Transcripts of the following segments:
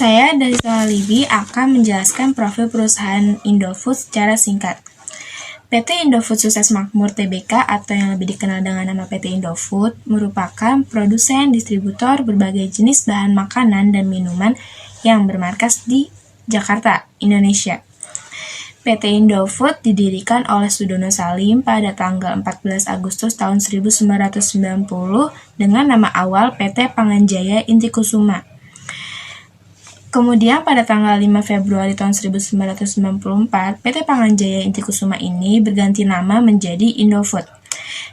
Saya dari Libi akan menjelaskan profil perusahaan Indofood secara singkat. PT Indofood Sukses Makmur Tbk atau yang lebih dikenal dengan nama PT Indofood merupakan produsen distributor berbagai jenis bahan makanan dan minuman yang bermarkas di Jakarta, Indonesia. PT Indofood didirikan oleh Sudono Salim pada tanggal 14 Agustus tahun 1990 dengan nama awal PT Panganjaya Intikusuma. Kemudian pada tanggal 5 Februari tahun 1994, PT Panganjaya Intikusuma ini berganti nama menjadi Indofood.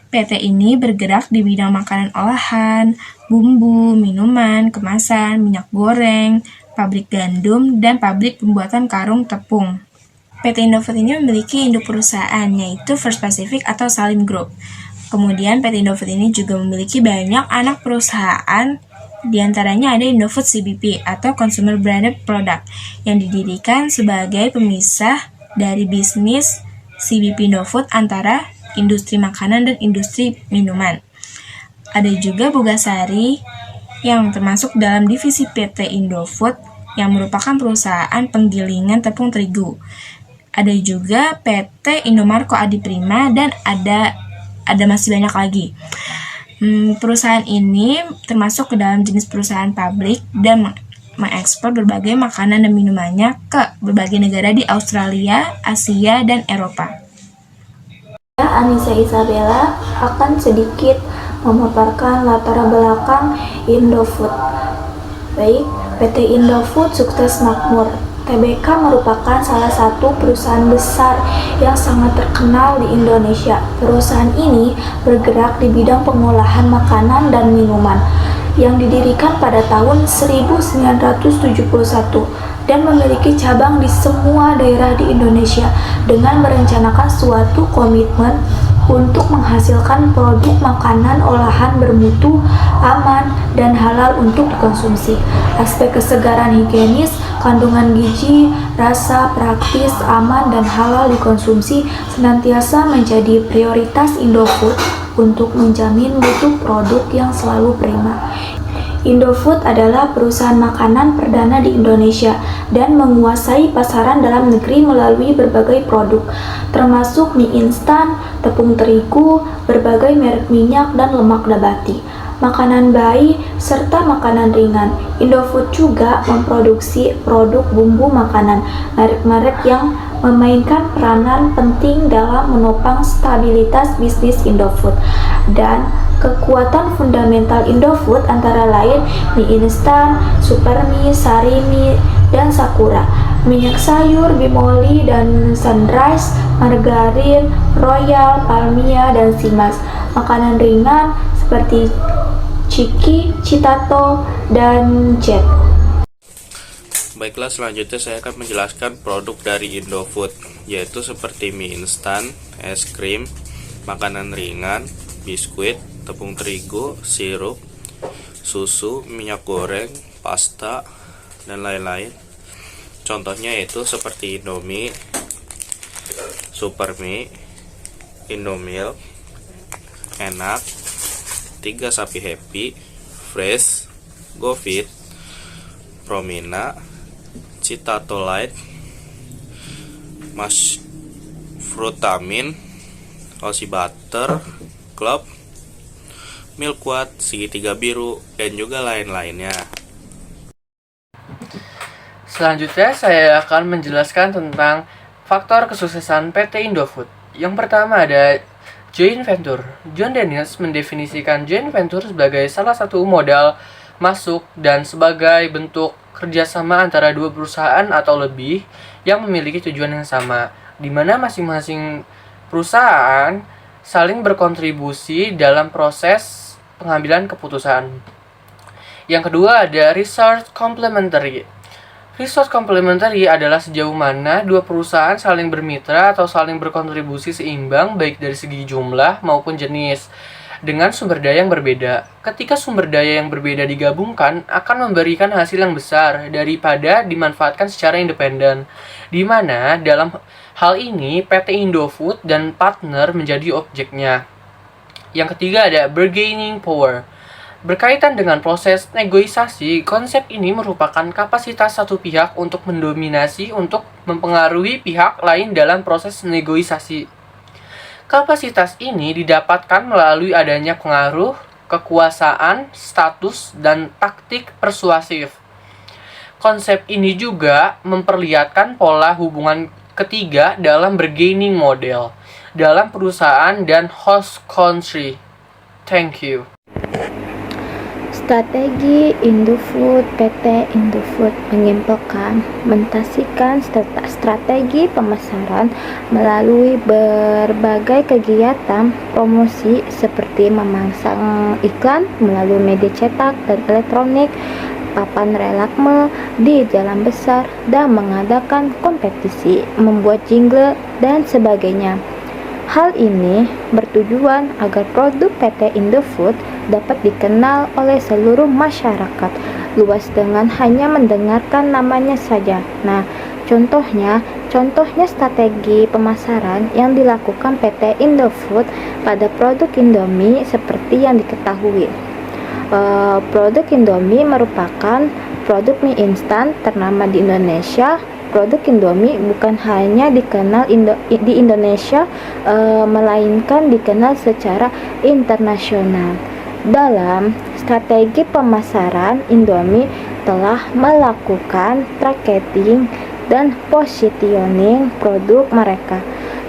PT ini bergerak di bidang makanan olahan, bumbu, minuman, kemasan, minyak goreng, pabrik gandum, dan pabrik pembuatan karung tepung. PT Indofood ini memiliki induk perusahaan, yaitu First Pacific atau Salim Group. Kemudian PT Indofood ini juga memiliki banyak anak perusahaan. Di antaranya ada Indofood CBP atau Consumer Branded Product yang didirikan sebagai pemisah dari bisnis CBP Indofood antara industri makanan dan industri minuman. Ada juga Bogasari yang termasuk dalam divisi PT Indofood yang merupakan perusahaan penggilingan tepung terigu. Ada juga PT Indomarko Adiprima dan ada masih banyak lagi. Perusahaan ini termasuk ke dalam jenis perusahaan pabrik dan mengekspor berbagai makanan dan minumannya ke berbagai negara di Australia, Asia, dan Eropa. Anissa Isabella akan sedikit memaparkan latar belakang Indofood. Baik, PT Indofood Sukses Makmur Tbk merupakan salah satu perusahaan besar yang sangat terkenal di Indonesia. Perusahaan ini bergerak di bidang pengolahan makanan dan minuman yang didirikan pada tahun 1971 dan memiliki cabang di semua daerah di Indonesia dengan merencanakan suatu komitmen untuk menghasilkan produk makanan olahan bermutu, aman, dan halal untuk dikonsumsi. Aspek kesegaran higienis, kandungan gizi, rasa, praktis, aman, dan halal dikonsumsi senantiasa menjadi prioritas Indofood untuk menjamin mutu produk yang selalu prima. Indofood adalah perusahaan makanan perdana di Indonesia dan menguasai pasaran dalam negeri melalui berbagai produk, termasuk mie instan, tepung terigu, berbagai merek minyak dan lemak nabati, makanan bayi, serta makanan ringan. Indofood juga memproduksi produk bumbu makanan, merek-merek yang memainkan peranan penting dalam menopang stabilitas bisnis Indofood. Dan kekuatan fundamental Indofood antara lain mie instan, Supermie, Sarimi, dan Sakura, minyak sayur, Bimoli dan Sunrise, margarin, Royal, Palmia, dan Simas, makanan ringan seperti Ciki, Citato, dan Jet. Baiklah, selanjutnya saya akan menjelaskan produk dari Indofood, yaitu seperti mie instan, es krim, makanan ringan, biskuit, tepung terigu, sirup, susu, minyak goreng, pasta, dan lain-lain. Contohnya yaitu seperti Indomie, Supermie, Indomilk, Enak, 3 Sapi Happy, Fresh, GoFit, Promina, Citato Light, Mas Frutamin, Aussie Butter, Club, Milkwat, Segitiga Biru, dan juga lain-lainnya. Selanjutnya saya akan menjelaskan tentang faktor kesuksesan PT Indofood. Yang pertama ada joint venture. John Daniels mendefinisikan joint venture sebagai salah satu modal masuk dan sebagai bentuk kerjasama antara dua perusahaan atau lebih yang memiliki tujuan yang sama, di mana masing-masing perusahaan saling berkontribusi dalam proses pengambilan keputusan. Yang kedua ada resource complementary. Resource complementary adalah sejauh mana dua perusahaan saling bermitra atau saling berkontribusi seimbang baik dari segi jumlah maupun jenis dengan sumber daya yang berbeda. Ketika sumber daya yang berbeda digabungkan akan memberikan hasil yang besar daripada dimanfaatkan secara independen, di mana dalam hal ini PT Indofood dan partner menjadi objeknya. Yang ketiga ada bargaining power. Berkaitan dengan proses negosiasi, konsep ini merupakan kapasitas satu pihak untuk mendominasi untuk mempengaruhi pihak lain dalam proses negosiasi. Kapasitas ini didapatkan melalui adanya pengaruh, kekuasaan, status, dan taktik persuasif. Konsep ini juga memperlihatkan pola hubungan ketiga dalam bargaining model dalam perusahaan dan host country. Thank you. Strategi Indofood PT Indofood mengimplementasikan strategi pemasaran melalui berbagai kegiatan promosi seperti memasang iklan melalui media cetak dan elektronik, papan reklame di jalan besar, dan mengadakan kompetisi, membuat jingle, dan sebagainya. Hal ini bertujuan agar produk PT Indofood dapat dikenal oleh seluruh masyarakat luas dengan hanya mendengarkan namanya saja. Nah, contohnya strategi pemasaran yang dilakukan PT Indofood pada produk Indomie seperti yang diketahui. Produk Indomie merupakan produk mie instan ternama di Indonesia. Produk Indomie bukan hanya dikenal di Indonesia, melainkan dikenal secara internasional. Dalam strategi pemasaran, Indomie telah melakukan targeting dan positioning produk mereka,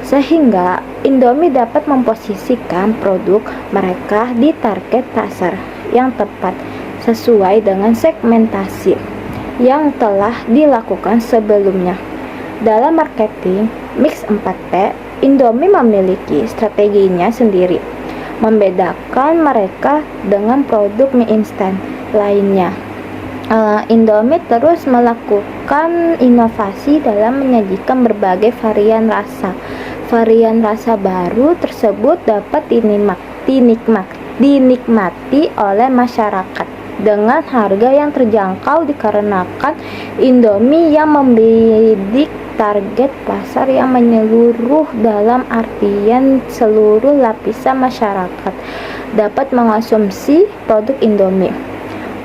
sehingga Indomie dapat memposisikan produk mereka di target pasar yang tepat sesuai dengan segmentasi yang telah dilakukan sebelumnya. Dalam marketing mix 4P, Indomie memiliki strateginya sendiri, membedakan mereka dengan produk mie instan lainnya. Indomie terus melakukan inovasi dalam menyajikan berbagai varian rasa. Varian rasa baru tersebut dapat dinikmati oleh masyarakat dengan harga yang terjangkau dikarenakan Indomie yang membidik target pasar yang menyeluruh, dalam artian seluruh lapisan masyarakat dapat mengonsumsi produk Indomie.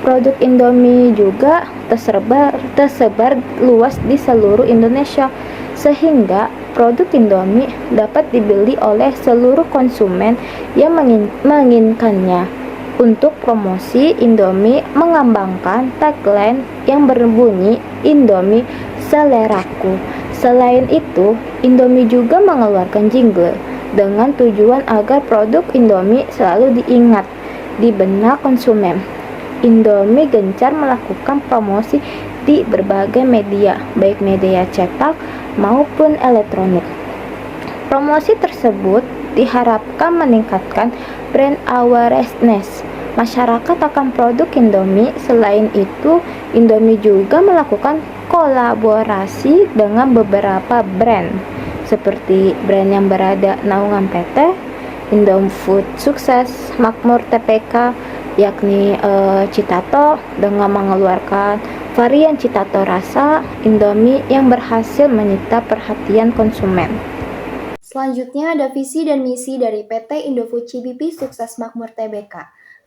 Produk Indomie juga tersebar luas di seluruh Indonesia, sehingga produk Indomie dapat dibeli oleh seluruh konsumen yang menginginkannya. Untuk promosi, Indomie mengembangkan tagline yang berbunyi "Indomie Seleraku". Selain itu, Indomie juga mengeluarkan jingle dengan tujuan agar produk Indomie selalu diingat di benak konsumen. Indomie gencar melakukan promosi di berbagai media, baik media cetak maupun elektronik. Promosi tersebut diharapkan meningkatkan brand awareness masyarakat akan produk Indomie. Selain itu, Indomie juga melakukan kolaborasi dengan beberapa brand seperti brand yang berada naungan PT Indofood Sukses Makmur TPK, yakni Citato, dengan mengeluarkan varian Citato rasa Indomie yang berhasil menyita perhatian konsumen. Selanjutnya ada visi dan misi dari PT Indofood CBP Sukses Makmur Tbk.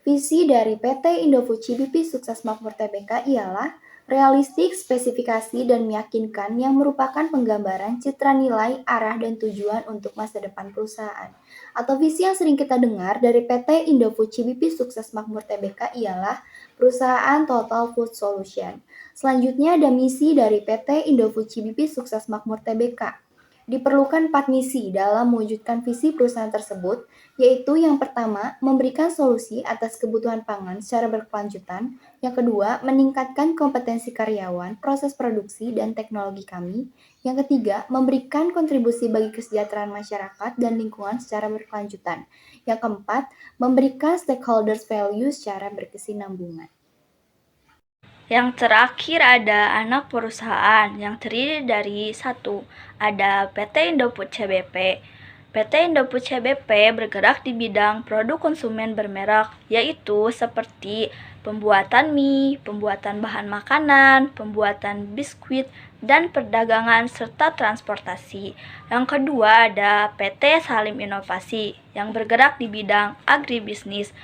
Visi dari PT Indofood CBP Sukses Makmur Tbk ialah realistik, spesifikasi, dan meyakinkan, yang merupakan penggambaran citra nilai, arah, dan tujuan untuk masa depan perusahaan. Atau visi yang sering kita dengar dari PT Indofood CBP Sukses Makmur Tbk ialah perusahaan Total Food Solution. Selanjutnya ada misi dari PT Indofood CBP Sukses Makmur Tbk. Diperlukan 4 misi dalam mewujudkan visi perusahaan tersebut, yaitu yang pertama, memberikan solusi atas kebutuhan pangan secara berkelanjutan. Yang kedua, meningkatkan kompetensi karyawan, proses produksi, dan teknologi kami. Yang ketiga, memberikan kontribusi bagi kesejahteraan masyarakat dan lingkungan secara berkelanjutan. Yang keempat, memberikan stakeholders value secara berkesinambungan. Yang terakhir ada anak perusahaan yang terdiri dari 1. Ada PT Indofood CBP. PT Indofood CBP bergerak di bidang produk konsumen bermerek, yaitu seperti pembuatan mie, pembuatan bahan makanan, pembuatan biskuit, dan perdagangan serta transportasi. Yang kedua ada PT Salim Inovasi yang bergerak di bidang agribisnis.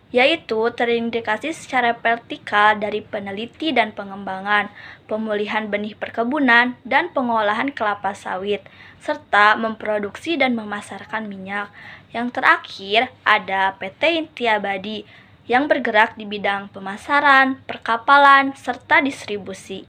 yaitu terindikasi secara vertikal dari peneliti dan pengembangan, pemulihan benih perkebunan, dan pengolahan kelapa sawit, serta memproduksi dan memasarkan minyak. Yang terakhir ada PT Inti Abadi yang bergerak di bidang pemasaran, perkapalan, serta distribusi.